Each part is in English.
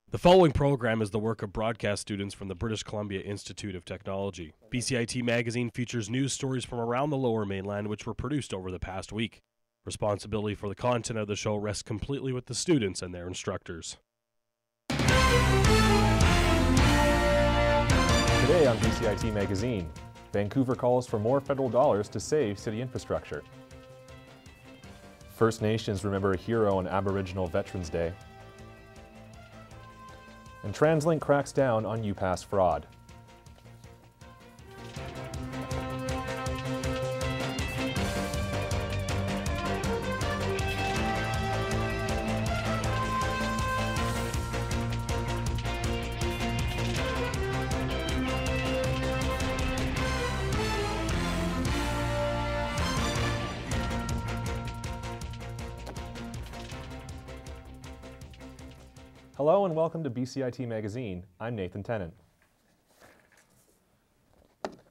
The following program is the work of broadcast students from the British Columbia Institute of Technology. BCIT magazine features news stories from around the Lower Mainland which were produced over the past week. Responsibility for the content of the show rests completely with the students and their instructors. Today on BCIT magazine, Vancouver calls for more federal dollars to save city infrastructure. First Nations remember a hero on Aboriginal Veterans Day. And TransLink cracks down on UPass fraud. Hello and welcome to BCIT Magazine. I'm Nathan Tennant.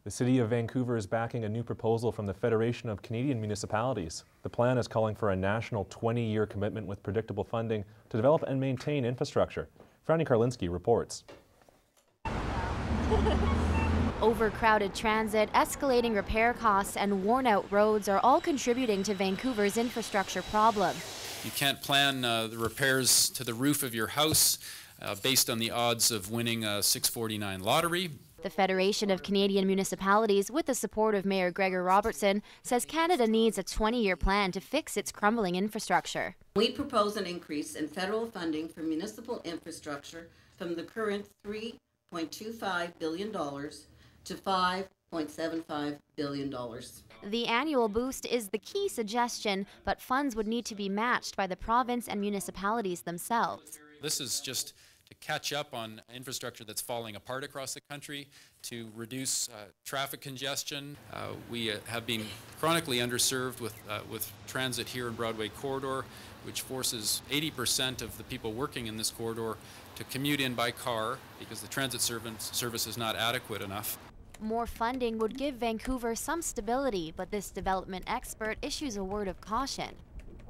The City of Vancouver is backing a new proposal from the Federation of Canadian Municipalities. The plan is calling for a national 20-year commitment with predictable funding to develop and maintain infrastructure. Franny Karlinski reports. Overcrowded transit, escalating repair costs, and worn-out roads are all contributing to Vancouver's infrastructure problem. You can't plan the repairs to the roof of your house based on the odds of winning a 649 lottery. The Federation of Canadian Municipalities, with the support of Mayor Gregor Robertson, says Canada needs a 20-year plan to fix its crumbling infrastructure. We propose an increase in federal funding for municipal infrastructure from the current $3.25 billion to $5.75 billion. The annual boost is the key suggestion, but funds would need to be matched by the province and municipalities themselves. This is just to catch up on infrastructure that's falling apart across the country, to reduce traffic congestion. We have been chronically underserved with transit here in Broadway Corridor, which forces 80% of the people working in this corridor to commute in by car because the transit service is not adequate enough. More funding would give Vancouver some stability, but this development expert issues a word of caution.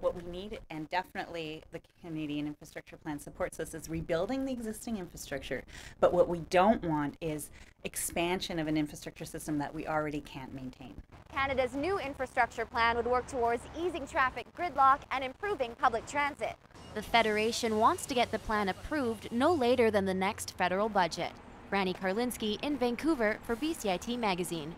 What we need, and definitely the Canadian Infrastructure Plan supports this, is rebuilding the existing infrastructure. But what we don't want is expansion of an infrastructure system that we already can't maintain. Canada's new infrastructure plan would work towards easing traffic gridlock and improving public transit. The Federation wants to get the plan approved no later than the next federal budget. Franny Karlinski in Vancouver for BCIT Magazine.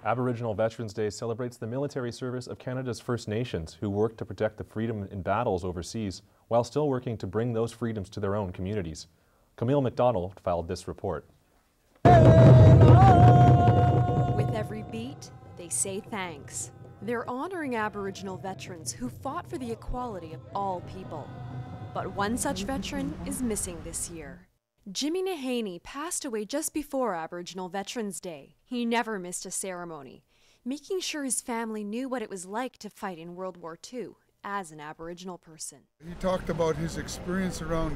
Aboriginal Veterans Day celebrates the military service of Canada's First Nations who work to protect the freedom in battles overseas while still working to bring those freedoms to their own communities. Camille McDonald filed this report. With every beat, they say thanks. They're honoring Aboriginal veterans who fought for the equality of all people. But one such veteran is missing this year. Jimmy Nahaney passed away just before Aboriginal Veterans Day. He never missed a ceremony, making sure his family knew what it was like to fight in World War II as an Aboriginal person. He talked about his experience around,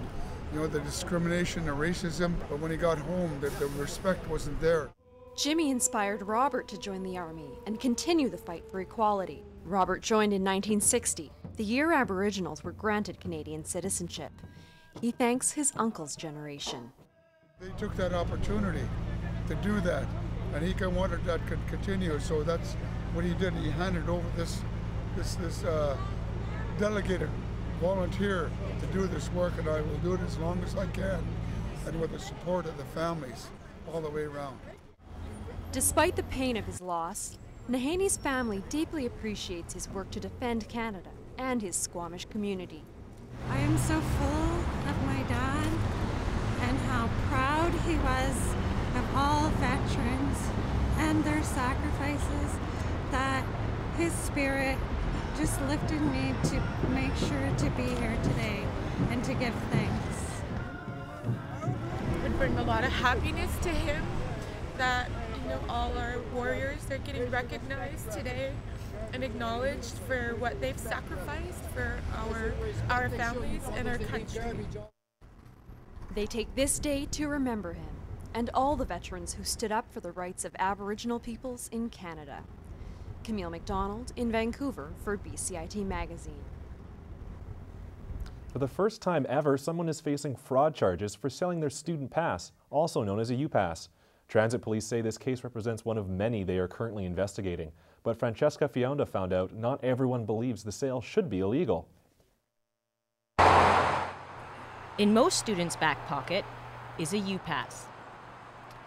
the discrimination and racism, but when he got home, the respect wasn't there. Jimmy inspired Robert to join the Army and continue the fight for equality. Robert joined in 1960, the year Aboriginals were granted Canadian citizenship. He thanks his uncle's generation. They took that opportunity to do that, and he wanted that could continue, so that's what he did. He handed over this delegated volunteer to do this work, and I will do it as long as I can, and with the support of the families all the way around. Despite the pain of his loss, Nahaney's family deeply appreciates his work to defend Canada and his Squamish community. I am so full of my dad and how proud he was of all veterans and their sacrifices, that his spirit just lifted me to make sure to be here today and to give thanks. It would bring a lot of happiness to him that all our warriors are getting recognized today and acknowledged for what they've sacrificed for our families and our country. They take this day to remember him and all the veterans who stood up for the rights of Aboriginal peoples in Canada. Camille McDonald in Vancouver for BCIT Magazine. For the first time ever, someone is facing fraud charges for selling their student pass, also known as a U-Pass. Transit police say this case represents one of many they are currently investigating. But Francesca Fionda found out not everyone believes the sale should be illegal. In most students' back pocket is a U-Pass.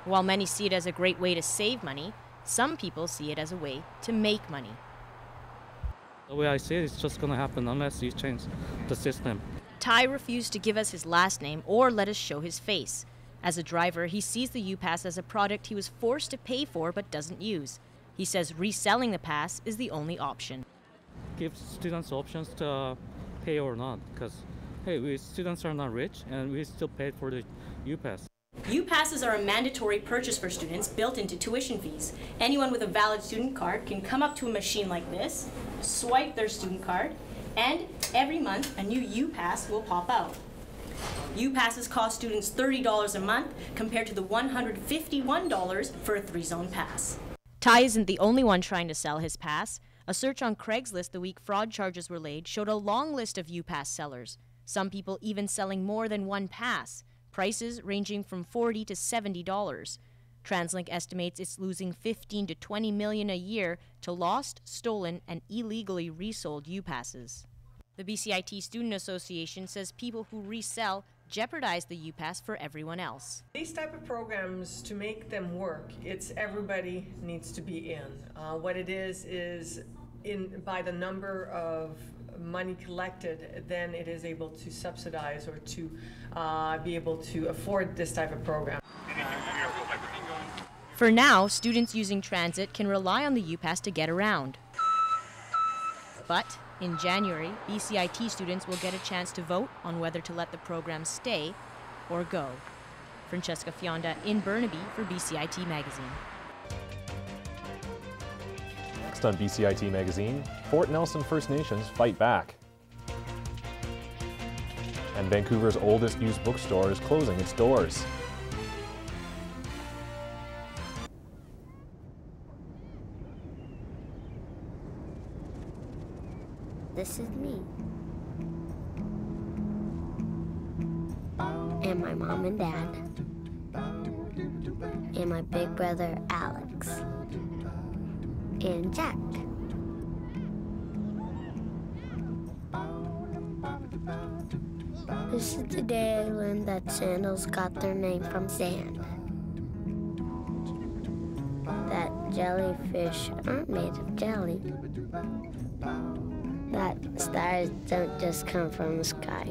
While many see it as a great way to save money, some people see it as a way to make money. The way I see it, it's just going to happen unless you change the system. Ty refused to give us his last name or let us show his face. As a driver, he sees the U-Pass as a product he was forced to pay for but doesn't use. He says reselling the pass is the only option. Give students options to pay or not, because hey, we students are not rich and we still paid for the U-Pass. U-Passes are a mandatory purchase for students built into tuition fees. Anyone with a valid student card can come up to a machine like this, swipe their student card, and every month a new U-Pass will pop out. U-Passes cost students $30 a month compared to the $151 for a 3-zone pass. Ty isn't the only one trying to sell his pass. A search on Craigslist the week fraud charges were laid showed a long list of U-Pass sellers. Some people even selling more than one pass, prices ranging from $40 to $70. TransLink estimates it's losing $15 to $20 million a year to lost, stolen, and illegally resold U-Passes. The BCIT Student Association says people who resell jeopardize the U-Pass for everyone else. These type of programs, to make them work, it's everybody needs to be in. What it is in by the number of money collected, then it is able to subsidize or to be able to afford this type of program. For now, students using transit can rely on the U-Pass to get around. But in January, BCIT students will get a chance to vote on whether to let the program stay or go. Francesca Fionda in Burnaby for BCIT Magazine. Next on BCIT Magazine, Fort Nelson First Nations fight back. And Vancouver's oldest used bookstore is closing its doors. This is me. And my mom and dad. And my big brother Alex. And Jack. This is the day I learned that sandals got their name from sand. That jellyfish aren't made of jelly. That stars don't just come from the sky.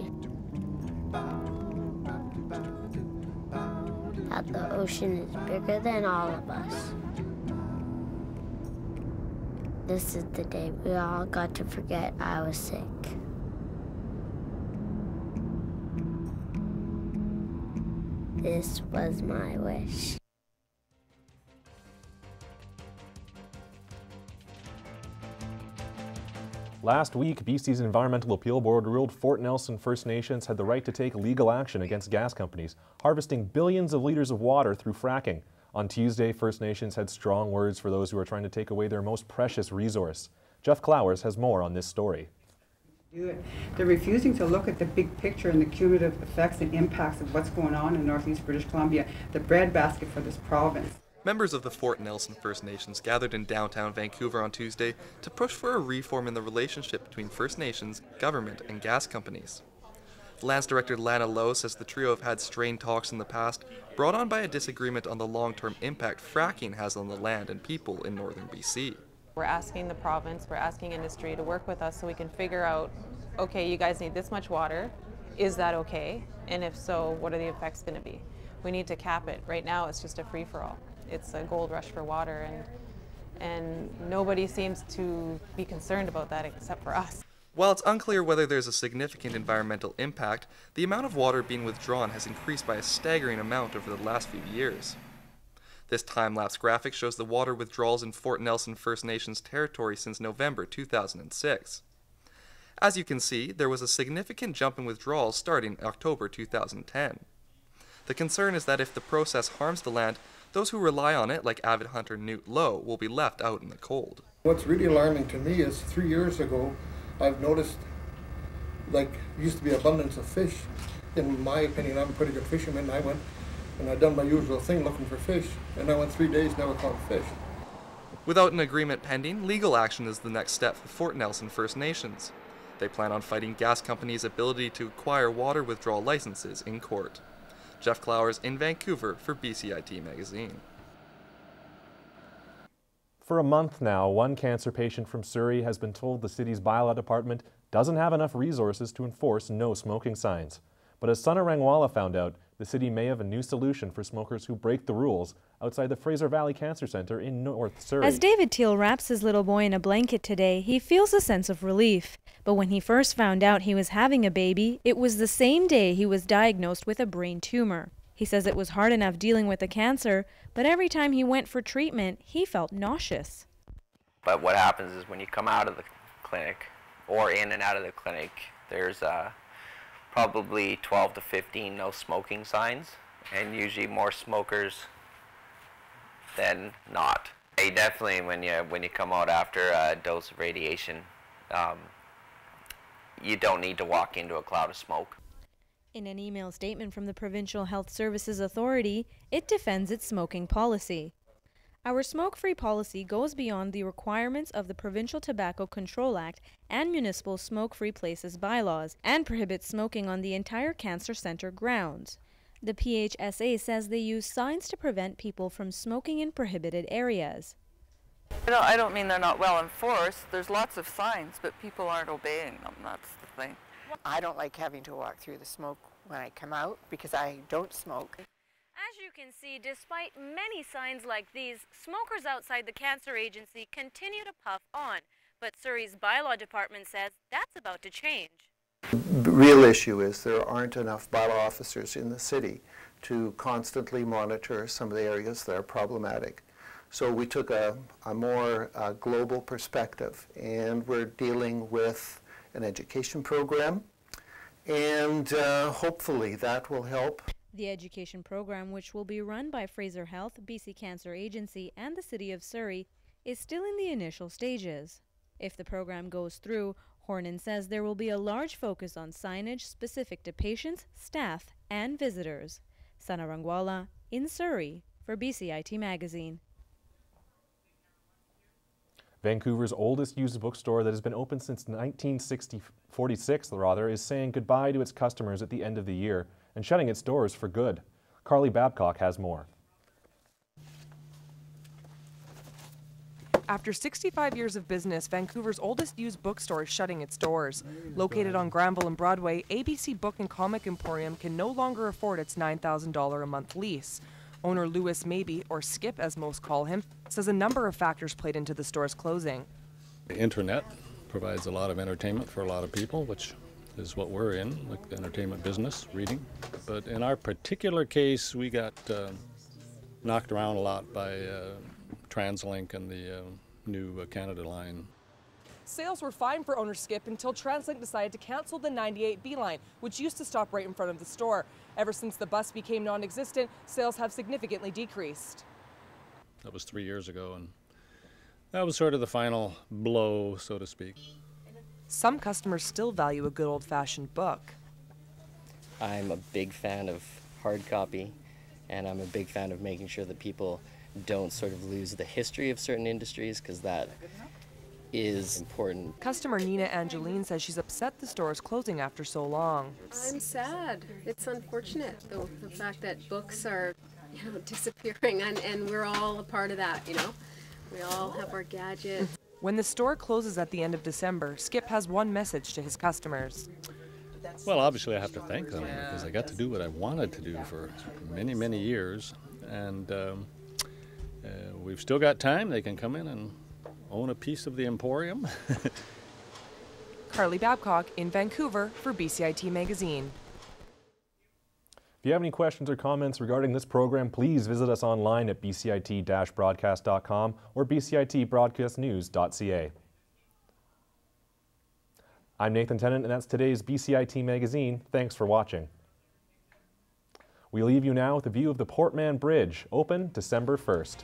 That the ocean is bigger than all of us. This is the day we all got to forget I was sick. This was my wish. Last week, BC's Environmental Appeal Board ruled Fort Nelson First Nations had the right to take legal action against gas companies, harvesting billions of liters of water through fracking. On Tuesday, First Nations had strong words for those who are trying to take away their most precious resource. Jeff Clowers has more on this story. They're refusing to look at the big picture and the cumulative effects and impacts of what's going on in Northeast British Columbia, the breadbasket for this province. Members of the Fort Nelson First Nations gathered in downtown Vancouver on Tuesday to push for a reform in the relationship between First Nations, government, and gas companies. Lands Director Lana Lowe says the trio have had strained talks in the past, brought on by a disagreement on the long-term impact fracking has on the land and people in northern BC. We're asking the province, we're asking industry to work with us so we can figure out, okay, you guys need this much water, is that okay? And if so, what are the effects going to be? We need to cap it. Right now it's just a free-for-all. It's a gold rush for water, and nobody seems to be concerned about that except for us. While it's unclear whether there's a significant environmental impact, the amount of water being withdrawn has increased by a staggering amount over the last few years. This time-lapse graphic shows the water withdrawals in Fort Nelson First Nations territory since November 2006. As you can see, there was a significant jump in withdrawals starting October 2010. The concern is that if the process harms the land, those who rely on it, like avid hunter Newt Lowe, will be left out in the cold. What's really alarming to me is 3 years ago, I've noticed like, used to be abundance of fish. In my opinion, I'm a pretty good fisherman. I went and I done my usual thing looking for fish, and I went 3 days, never caught a fish. Without an agreement pending, legal action is the next step for Fort Nelson First Nations. They plan on fighting gas companies' ability to acquire water withdrawal licenses in court. Jeff Clowers in Vancouver for BCIT Magazine. For a month now, one cancer patient from Surrey has been told the city's bylaw department doesn't have enough resources to enforce no smoking signs. But as Sana Rangwala found out, the city may have a new solution for smokers who break the rules outside the Fraser Valley Cancer Centre in North Surrey. As David Teal wraps his little boy in a blanket today, he feels a sense of relief. But when he first found out he was having a baby, it was the same day he was diagnosed with a brain tumor. He says it was hard enough dealing with the cancer, but every time he went for treatment, he felt nauseous. But what happens is when you come out of the clinic, or in and out of the clinic, there's probably 12 to 15 no smoking signs, and usually more smokers than not. Hey, definitely when you come out after a dose of radiation, you don't need to walk into a cloud of smoke. In an email statement from the Provincial Health Services Authority, it defends its smoking policy. Our smoke-free policy goes beyond the requirements of the Provincial Tobacco Control Act and municipal smoke-free places bylaws, and prohibits smoking on the entire cancer centre grounds. The PHSA says they use signs to prevent people from smoking in prohibited areas. I don't mean they're not well enforced. There's lots of signs, but people aren't obeying them. That's the thing. I don't like having to walk through the smoke when I come out because I don't smoke. As you can see, despite many signs like these, smokers outside the cancer agency continue to puff on. But Surrey's bylaw department says that's about to change. The real issue is there aren't enough bylaw officers in the city to constantly monitor some of the areas that are problematic. So we took a more global perspective, and we're dealing with an education program, and hopefully that will help. The education program, which will be run by Fraser Health, BC Cancer Agency, and the City of Surrey, is still in the initial stages. If the program goes through, Hornan says there will be a large focus on signage specific to patients, staff, and visitors. Sana Rangwala in Surrey for BCIT Magazine. Vancouver's oldest used bookstore that has been open since 1946 is saying goodbye to its customers at the end of the year and shutting its doors for good. Carly Babcock has more. After 65 years of business, Vancouver's oldest used bookstore is shutting its doors. Located on Granville and Broadway, ABC Book and Comic Emporium can no longer afford its $9,000 a month lease. Owner Louis Maybe, or Skip as most call him, says a number of factors played into the store's closing. The internet provides a lot of entertainment for a lot of people, which is what we're in, like the entertainment business, reading. But in our particular case, we got knocked around a lot by TransLink and the new Canada line. Sales were fine for owner Skip until TransLink decided to cancel the 98B line, which used to stop right in front of the store. Ever since the bus became non-existent, sales have significantly decreased. That was 3 years ago, and that was sort of the final blow, so to speak. Some customers still value a good old-fashioned book. I'm a big fan of hard copy, and I'm a big fan of making sure that people don't sort of lose the history of certain industries, because that is important. Customer Nina Angeline says she's upset the store is closing after so long. I'm sad. It's unfortunate, though, the fact that books are, disappearing, and we're all a part of that, We all have our gadgets. When the store closes at the end of December, Skip has one message to his customers. Well, obviously I have to thank them because I got to do what I wanted to do for many, many years, and we've still got time. They can come in and own a piece of the Emporium. Carly Babcock in Vancouver for BCIT Magazine. If you have any questions or comments regarding this program, please visit us online at bcit-broadcast.com or bcitbroadcastnews.ca. I'm Nathan Tennant, and that's today's BCIT Magazine. Thanks for watching. We leave you now with a view of the Port Mann Bridge, open December 1st.